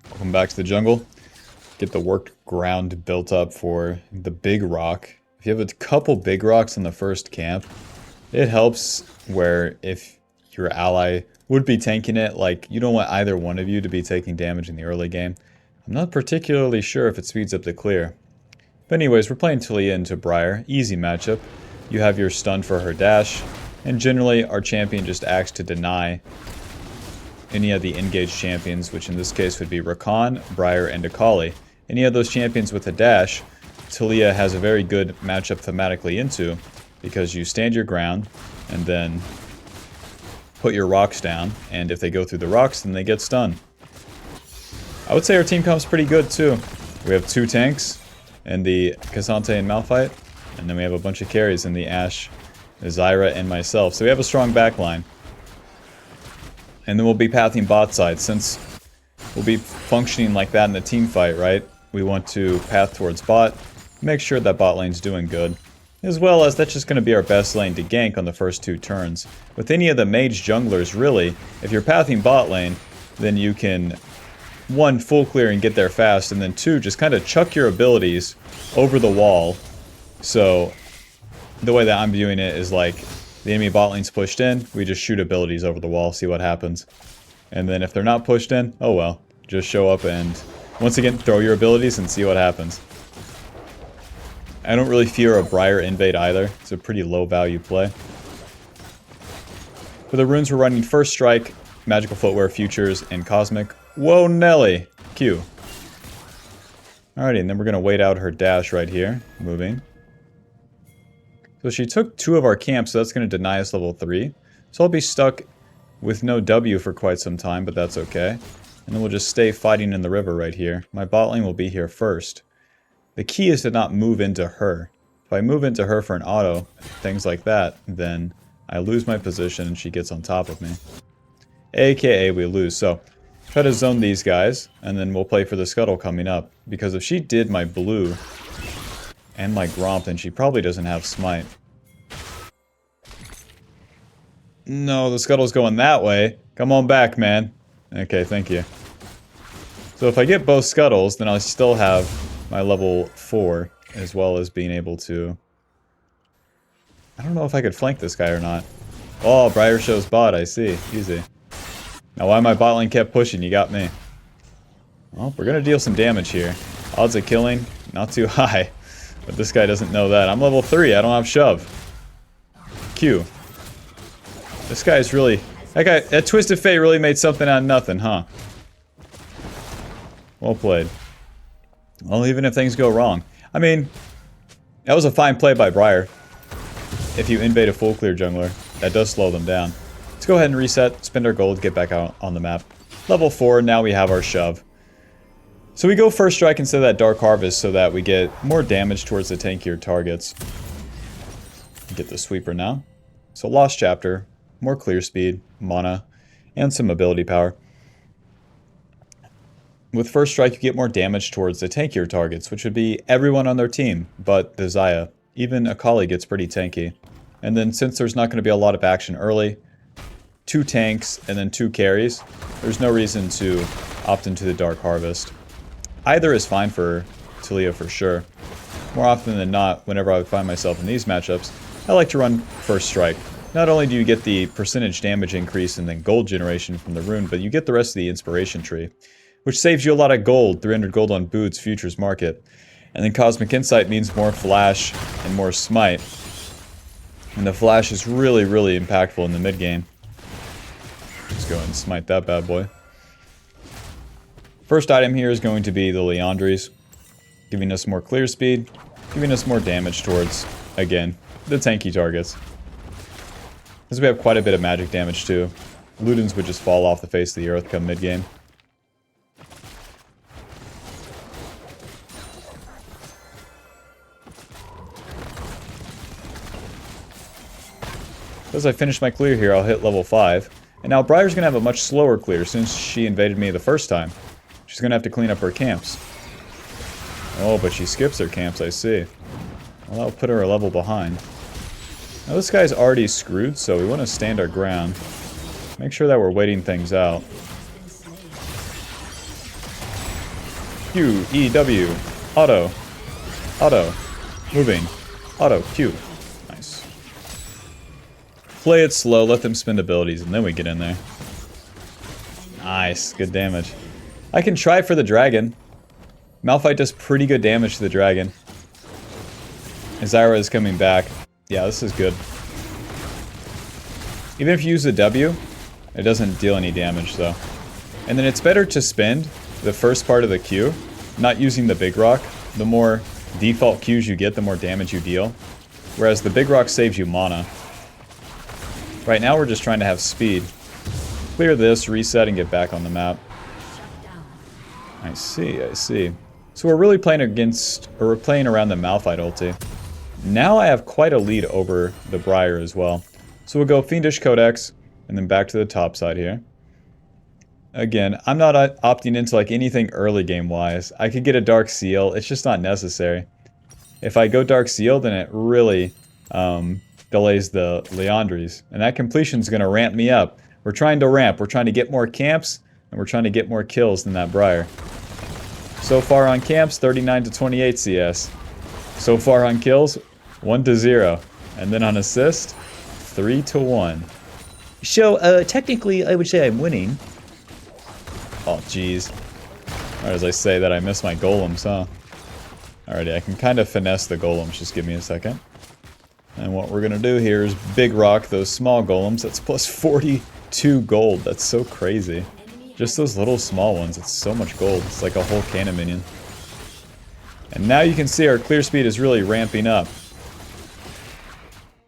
Welcome back to the jungle. Get the worked ground built up for the big rock. If you have a couple big rocks in the first camp, it helps where if your ally would be tanking it, like you don't want either one of you to be taking damage in the early game. I'm not particularly sure if it speeds up the clear. But anyways, we're playing Taliyah into Briar. Easy matchup. You have your stun for her dash, and generally our champion just acts to deny any of the engaged champions, which in this case would be Rakan, Briar, and Akali. Any of those champions with a dash, Taliyah has a very good matchup thematically into, because you stand your ground, and then put your rocks down, and if they go through the rocks, then they get stunned. I would say our team comes pretty good too. We have 2 tanks in the Cassante and Malphite, and then we have a bunch of carries in the Ashe, Zyra, and myself. So we have a strong backline. And then we'll be pathing bot side, since we'll be functioning like that in the team fight, right? We want to path towards bot, make sure that bot lane's doing good. As well as that's just going to be our best lane to gank on the first 2 turns. With any of the mage junglers, really, if you're pathing bot lane, then you can 1, full clear and get there fast, and then 2, just kind of chuck your abilities over the wall. So the way that I'm viewing it is like, the enemy bot lane's pushed in, we just shoot abilities over the wall, see what happens. And then if they're not pushed in, oh well. Just show up and, once again, throw your abilities and see what happens. I don't really fear a Briar invade either. It's a pretty low value play. For the runes, we're running First Strike, Magical Footwear, Futures, and Cosmic. Whoa, Nelly! Q. Alrighty, and then we're going to wait out her dash right here. Moving. So she took 2 of our camps, so that's going to deny us level 3. So I'll be stuck with no W for quite some time, but that's okay. And then we'll just stay fighting in the river right here. My bot lane will be here first. The key is to not move into her. If I move into her for an auto, things like that, then I lose my position and she gets on top of me. AKA we lose. So try to zone these guys, and then we'll play for the scuttle coming up. Because if she did my blue and my Gromp, then she probably doesn't have smite. No, the scuttle's going that way. Come on back, man. Okay, thank you. So if I get both scuttles, then I'll still have my level 4, as well as being able to... I don't know if I could flank this guy or not. Oh, Briar shows bot, I see. Easy. Now why my bot lane kept pushing, you got me. Well, we're gonna deal some damage here. Odds of killing, not too high. But this guy doesn't know that. I'm level 3, I don't have shove. Q. This guy is really... That Twisted Fate really made something out of nothing, huh? Well played. Well, even if things go wrong. I mean, that was a fine play by Briar. If you invade a full clear jungler, that does slow them down. Let's go ahead and reset, spend our gold, get back out on the map. Level 4, now we have our shove. So we go First Strike instead of that Dark Harvest so that we get more damage towards the tankier targets. Get the sweeper now. So Lost Chapter, more clear speed, mana, and some ability power. With First Strike you get more damage towards the tankier targets, which would be everyone on their team, but the Xayah. Even Akali gets pretty tanky. And then since there's not going to be a lot of action early, 2 tanks and then 2 carries, there's no reason to opt into the Dark Harvest. Either is fine for Taliyah for sure. More often than not, whenever I would find myself in these matchups, I like to run First Strike. Not only do you get the percentage damage increase and then gold generation from the rune, but you get the rest of the inspiration tree, which saves you a lot of gold, 300 gold on Boots Futures Market. And then Cosmic Insight means more flash and more smite. And the flash is really, really impactful in the mid game. Let's go ahead and smite that bad boy. First item here is going to be the Leandries, giving us more clear speed, giving us more damage towards, again, the tanky targets. As we have quite a bit of magic damage too. Ludens would just fall off the face of the earth come mid-game. As I finish my clear here, I'll hit level 5. And now Briar's going to have a much slower clear since she invaded me the first time. She's going to have to clean up her camps. Oh, but she skips her camps, I see. Well, that'll put her a level behind. Now this guy's already screwed, so we want to stand our ground. Make sure that we're waiting things out. Q, E, W. Auto. Auto. Moving. Auto. Q. Nice. Play it slow, let them spend abilities, and then we get in there. Nice. Good damage. I can try for the dragon. Malphite does pretty good damage to the dragon. Zyra is coming back. Yeah, this is good. Even if you use the W, it doesn't deal any damage, though. And then it's better to spend the first part of the Q, not using the big rock. The more default Qs you get, the more damage you deal. Whereas the big rock saves you mana. Right now we're just trying to have speed. Clear this, reset, and get back on the map. I see, I see. So we're really playing against, or we're playing around the Malphite ulti. Now I have quite a lead over the Briar as well. So we'll go Fiendish Codex, and then back to the top side here. Again, I'm not opting into like anything early game wise. I could get a Dark Seal, it's just not necessary. If I go Dark Seal, then it really delays the Liandry's. And that completion's going to ramp me up. We're trying to ramp, we're trying to get more camps, and we're trying to get more kills than that Briar. So far on camps, 39 to 28 CS. So far on kills, 1 to 0. And then on assist, 3 to 1. So, technically, I would say I'm winning. Oh, jeez. Or as I say that, I miss my golems, huh? Alrighty, I can kind of finesse the golems. Just give me a second. And what we're going to do here is big rock those small golems. That's plus 42 gold. That's so crazy. Just those little small ones. It's so much gold. It's like a whole cannon minion. And now you can see our clear speed is really ramping up.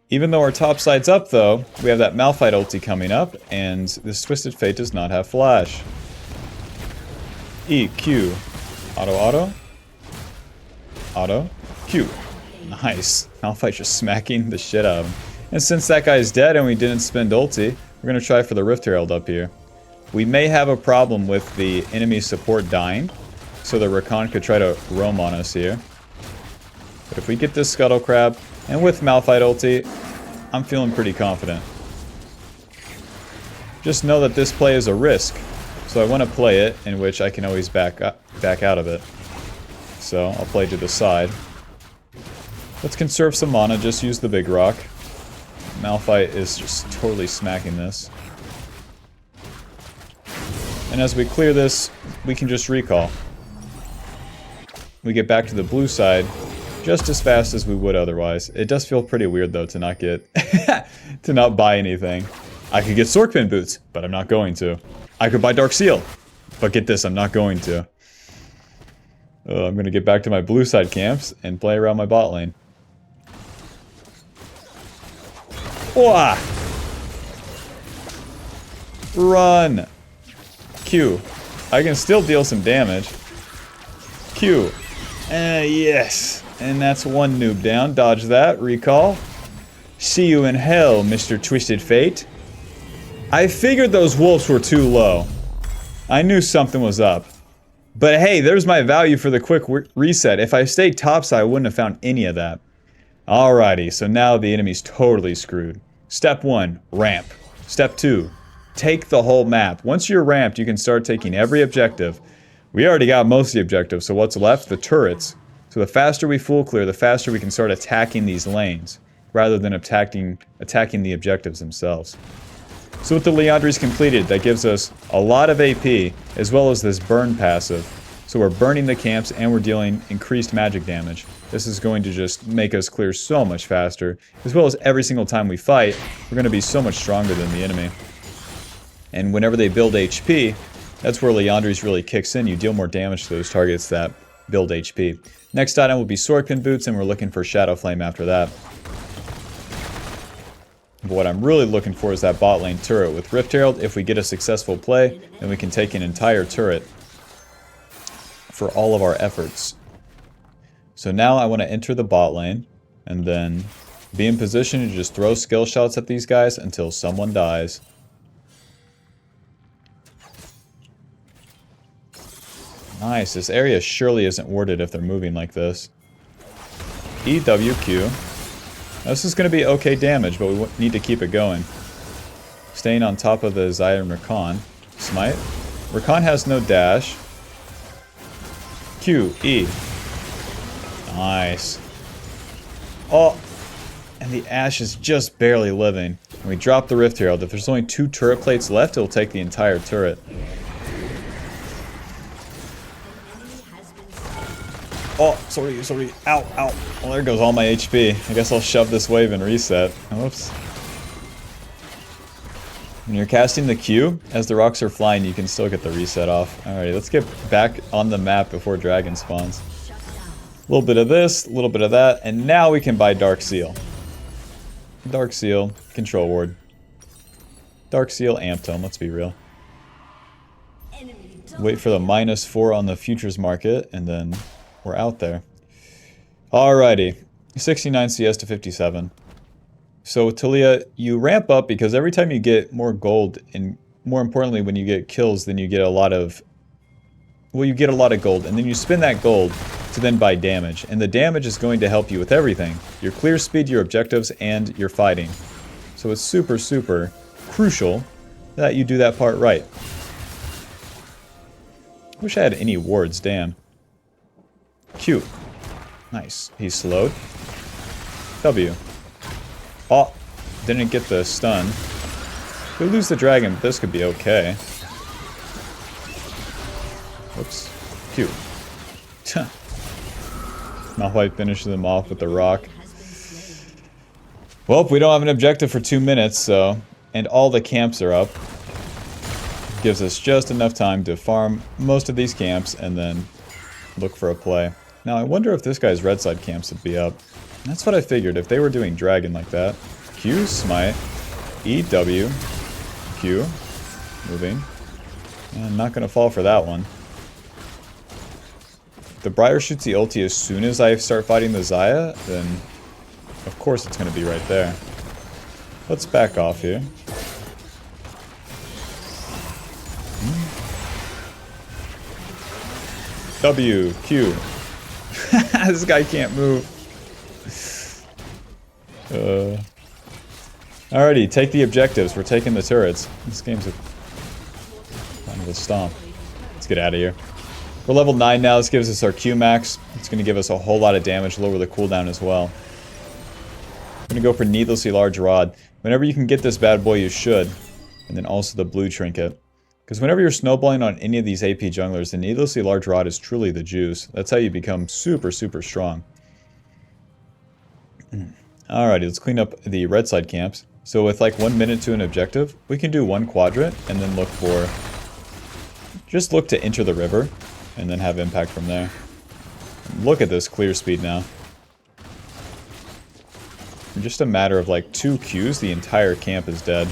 Even though our top side's up, though, we have that Malphite ulti coming up, and this Twisted Fate does not have flash. E, Q. Auto, auto. Auto. Q. Nice. Malphite just smacking the shit out of him. And since that guy's dead and we didn't spend ulti, we're going to try for the Rift Herald up here. We may have a problem with the enemy support dying, so the Rakan could try to roam on us here. But if we get this Scuttle Crab, and with Malphite ulti, I'm feeling pretty confident. Just know that this play is a risk, so I want to play it, in which I can always back out of it. So I'll play to the side. Let's conserve some mana, just use the big rock. Malphite is just totally smacking this. And as we clear this, we can just recall. We get back to the blue side just as fast as we would otherwise. It does feel pretty weird though to not get to not buy anything. I could get Sorkpin boots, but I'm not going to. I could buy Dark Seal, but get this, I'm not going to. I'm gonna get back to my blue side camps and play around my bot lane. Wah! Run! Q. I can still deal some damage. Q. Yes. And that's one noob down. Dodge that. Recall. See you in hell, Mr. Twisted Fate. I figured those wolves were too low. I knew something was up. But hey, there's my value for the quick reset. If I stayed topside, I wouldn't have found any of that. Alrighty, so now the enemy's totally screwed. Step 1, ramp. Step 2, take the whole map. Once you're ramped, you can start taking every objective. We already got most of the objectives, so what's left? The turrets. So the faster we full clear, the faster we can start attacking these lanes, rather than attacking the objectives themselves. So with the Liandry's completed, that gives us a lot of AP, as well as this burn passive. So we're burning the camps, and we're dealing increased magic damage. This is going to just make us clear so much faster, as well as every single time we fight, we're going to be so much stronger than the enemy. And whenever they build HP, that's where Liandry's really kicks in. You deal more damage to those targets that build HP. Next item will be Sorkpin boots, and we're looking for Shadow Flame after that. But what I'm really looking for is that bot lane turret. With Rift Herald, if we get a successful play, then we can take an entire turret for all of our efforts. So now I want to enter the bot lane, and then be in position to just throw skill shots at these guys until someone dies. Nice, this area surely isn't warded if they're moving like this. EWQ. Now this is going to be okay damage, but we need to keep it going. Staying on top of the Sawyer and Rakan. Smite. Rakan has no dash. Q, E. Nice. Oh, and the Ashe is just barely living. And we drop the Rift Herald. If there's only 2 turret plates left, it'll take the entire turret. Oh, sorry. Ow. Well, there goes all my HP. I guess I'll shove this wave and reset. Whoops. When you're casting the Q, as the rocks are flying, you can still get the reset off. Alrighty, let's get back on the map before Dragon spawns. A little bit of this, a little bit of that, and now we can buy Dark Seal. Dark Seal, Control Ward. Dark Seal, Amp Tome, let's be real. Wait for the -4 on the futures market, and then we're out there. Alrighty, 69 CS to 57. So Taliyah, you ramp up because every time you get more gold, and more importantly when you get kills, then you get a lot of... Well, you get a lot of gold, and then you spend that gold to then buy damage. And the damage is going to help you with everything. Your clear speed, your objectives, and your fighting. So it's super, super crucial that you do that part right. Wish I had any wards, damn. Q. Nice. He's slowed. W. Oh, didn't get the stun. We lose the dragon, but this could be okay. Whoops. Q. Malphite finishes them off with the rock. Well, we don't have an objective for 2 minutes, so... And all the camps are up. Gives us just enough time to farm most of these camps and then look for a play. Now, I wonder if this guy's red side camps would be up. That's what I figured, if they were doing dragon like that. Q, smite. E, W. Q. Moving. And not gonna fall for that one. The Briar shoots the ulti as soon as I start fighting the Xayah, then of course it's going to be right there. Let's back off here. W, Q. This guy can't move. Alrighty, take the objectives. We're taking the turrets. This game's kind of a stomp. Let's get out of here. We're level 9 now. This gives us our Q max. It's going to give us a whole lot of damage, lower the cooldown as well. I'm going to go for Needlessly Large Rod. Whenever you can get this bad boy, you should. And then also the blue trinket. Because whenever you're snowballing on any of these AP junglers, the Needlessly Large Rod is truly the juice. That's how you become super, super strong. Alrighty, let's clean up the red side camps. So with like 1 minute to an objective, we can do 1 quadrant and then look for... Just look to enter the river. And then have impact from there. Look at this clear speed now. In just a matter of like 2 Qs, the entire camp is dead.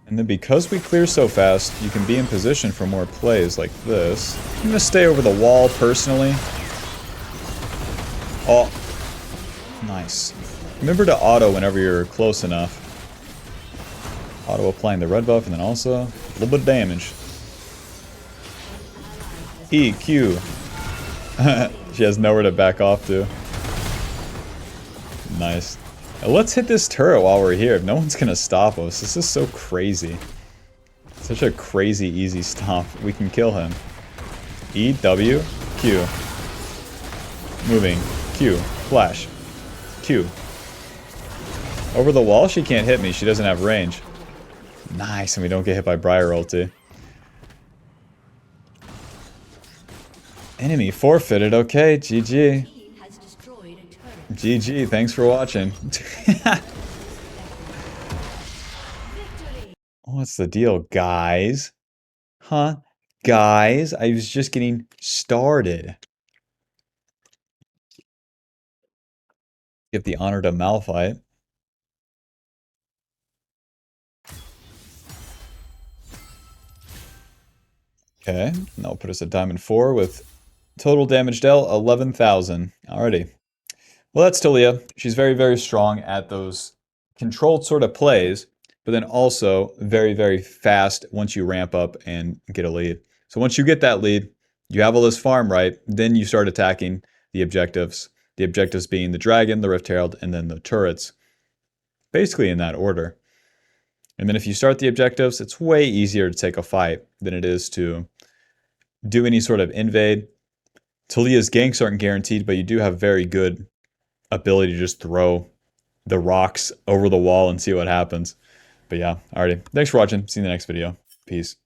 And then because we clear so fast, you can be in position for more plays like this. I'm gonna stay over the wall personally. Oh, nice. Remember to auto whenever you're close enough. Auto applying the red buff and then also a little bit of damage. E, Q. She has nowhere to back off to. Nice. Now let's hit this turret while we're here. No one's gonna stop us. This is so crazy. Such a crazy easy stomp. We can kill him. E, W, Q. Moving. Q. Flash. Q. Over the wall? She can't hit me. She doesn't have range. Nice, and we don't get hit by Briar ulti. Enemy forfeited. Okay, GG. GG, thanks for watching. What's the deal, guys? Huh? Guys, I was just getting started. Give the honor to Malphite. Okay, and that'll put us at Diamond 4 with total damage dealt 11,000. Alrighty. Well, that's Taliyah. She's very, very strong at those controlled sort of plays, but then also very, very fast once you ramp up and get a lead. So once you get that lead, you have all this farm right, then you start attacking the objectives. The objectives being the dragon, the Rift Herald, and then the turrets. Basically in that order. And then if you start the objectives, it's way easier to take a fight than it is to do any sort of invade. Taliyah's ganks aren't guaranteed, but you do have very good ability to just throw the rocks over the wall and see what happens. But yeah, alrighty. Thanks for watching. See you in the next video. Peace.